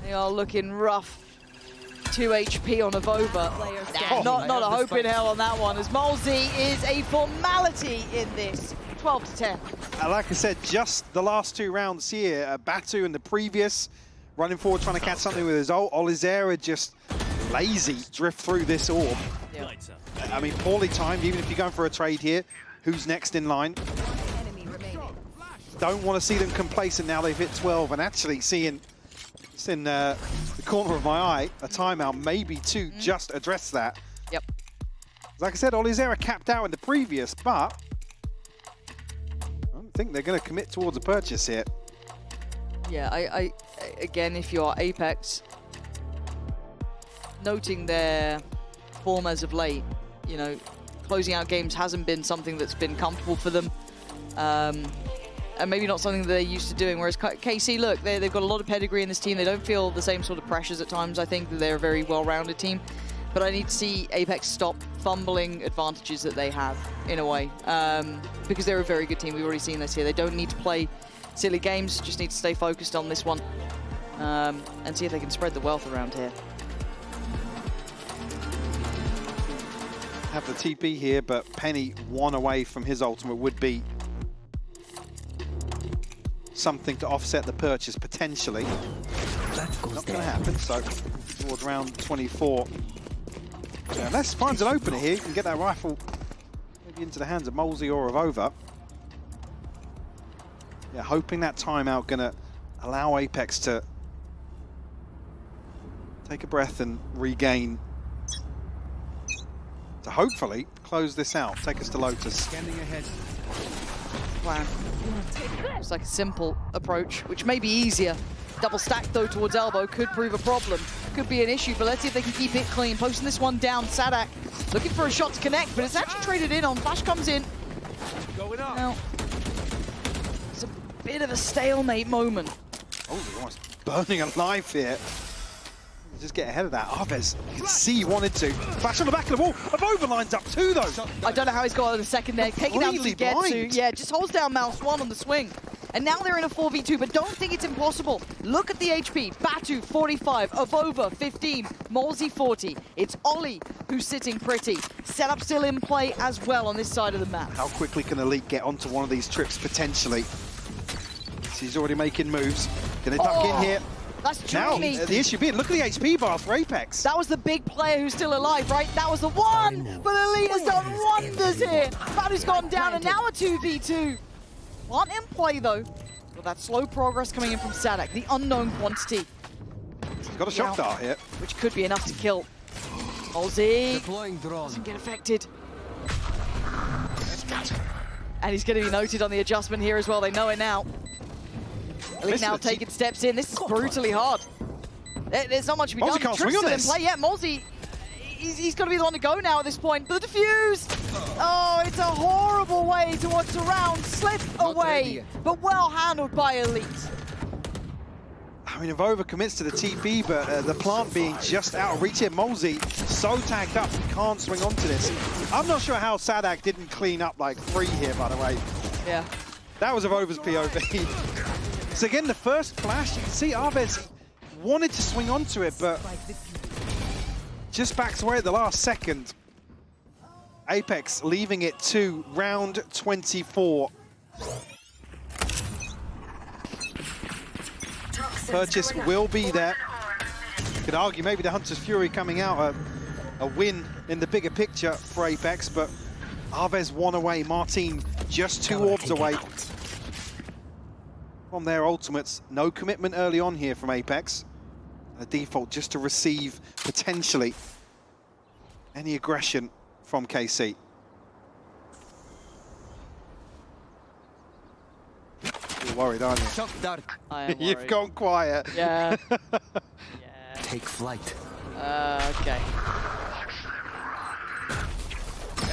they are looking rough. 2 HP on Avova. Not a hope in hell on that one, as Molzy is a formality in this. 12 to 10. Like I said, just the last 2 rounds here, Batu in the previous, running forward trying to catch something with his ult. Olizera just lazy drift through this orb. Yeah. I mean, poorly timed, even if you're going for a trade here. Who's next in line? Don't want to see them complacent now they've hit 12, and actually seeing, it's in the corner of my eye, a timeout maybe to just address that. Yep. Like I said, Olizera capped out in the previous, but I don't think they're going to commit towards a purchase here. Yeah, I again, if you're Apex, noting their form as of late, you know, closing out games hasn't been something that's been comfortable for them. And maybe not something that they're used to doing, whereas KC, look, they've got a lot of pedigree in this team. They don't feel the same sort of pressures at times. I think that they're a very well-rounded team. But I need to see Apex stop fumbling advantages that they have, in a way. Because they're a very good team. We've already seen this here. They don't need to play silly games, just need to stay focused on this one. And see if they can spread the wealth around here. Have the TP here, but Penny 1 away from his ultimate would be something to offset the purchase potentially. Not going to happen, so towards round 24. Yeah, unless finds an opener here, you can get that rifle maybe into the hands of Molzy or of Over. Yeah, hoping that timeout going to allow Apex to take a breath and regain, to hopefully close this out. Take us to Lotus. Scanning ahead. Plan. It's like a simple approach, which may be easier. Double stack though towards elbow could prove a problem. Could be an issue, but let's see if they can keep it clean. Posting this one down, Sadak looking for a shot to connect, but it's actually traded in on. Flash comes in. Going up. Now, it's a bit of a stalemate moment. Oh, he's almost burning alive here. Just get ahead of that. Arvez, you can see he wanted to. Flash on the back of the wall. Over lines up 2 though. I don't know how he's got a second there. Taking out to get to. Yeah, just holds down Mouse 1 on the swing. And now they're in a 4v2, but don't think it's impossible. Look at the HP. Batu, 45. Avova, 15. Molzy, 40. It's Ollie who's sitting pretty. Setup still in play as well on this side of the map. How quickly can Elite get onto one of these trips potentially? So he's already making moves. Gonna duck in here. That's Now, dreamy. the issue being, look at the HP bar for Apex. That was the big player who's still alive, right? That was the one! But Elite has done wonders here. Batu's gone down, and now a 2v2. Aren't in play, though. Well, that slow progress coming in from Sadak, the unknown quantity. He's got a shock dart here. Which could be enough to kill. Molzy Deploying drone. doesn't get affected. And he's going to be noted on the adjustment here as well. They know it now. Elite now taking steps in. This is brutally hard. There's not much to be done. Molzy can't swing on Trips this. still in play. Yeah, Molzy, he's got to be the one to go now at this point. But the defuse! Oh, it's a horrible way to watch the round slip away. But well handled by Elite. I mean, if Over commits to the TP, but the plant being just out of reach here, Molzy so tagged up, he can't swing onto this. I'm not sure how Sadak didn't clean up like 3 here, by the way. Yeah. That was of Over's POV. So again, the first flash, you can see Arvez wanted to swing onto it, but just backs away at the last second. Apex leaving it to round 24. Purchase will be there. You could argue maybe the Hunter's Fury coming out a win in the bigger picture for Apex, but Arvez 1 away, Martin just 2 orbs away from their ultimates. No commitment early on here from Apex. A default just to receive potentially any aggression from KC. You're worried, aren't you? Shock dart. I am worried. You've gone quiet. Yeah. Take flight. Okay.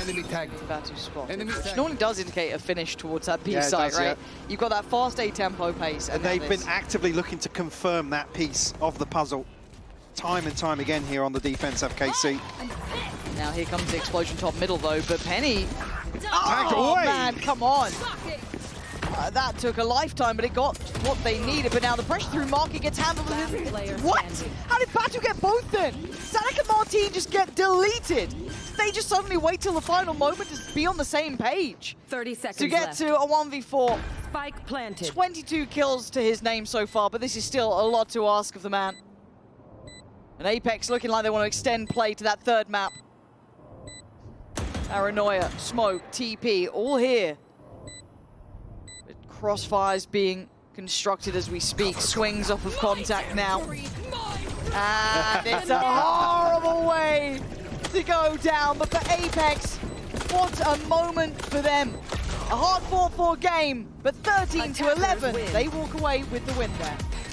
Enemy tag. Batu spot. Enemy Which tag. normally does indicate a finish towards that B Yeah, it side, does, right? yeah. You've got that fast A tempo pace. And they've been actively looking to confirm that piece of the puzzle. time and time again here on the defense, FKC. Now here comes the explosion top middle though, but Penny... Tagged Oh away. man, come on. That took a lifetime, but it got what they needed. But now the pressure through Marky gets handled with him. What? How did Batu get both then? Zanuck and Martine just get deleted. They just suddenly wait till the final moment to be on the same page. 30 seconds To get left. to a 1v4. Spike planted. 22 kills to his name so far, but this is still a lot to ask of the man. And Apex looking like they want to extend play to that third map. Paranoia, Smoke, TP, all here. With crossfires being constructed as we speak. Swings off of contact now. And it's a horrible way to go down. But for Apex, what a moment for them. A hard fought-for game, but 13 to 11, they walk away with the win there.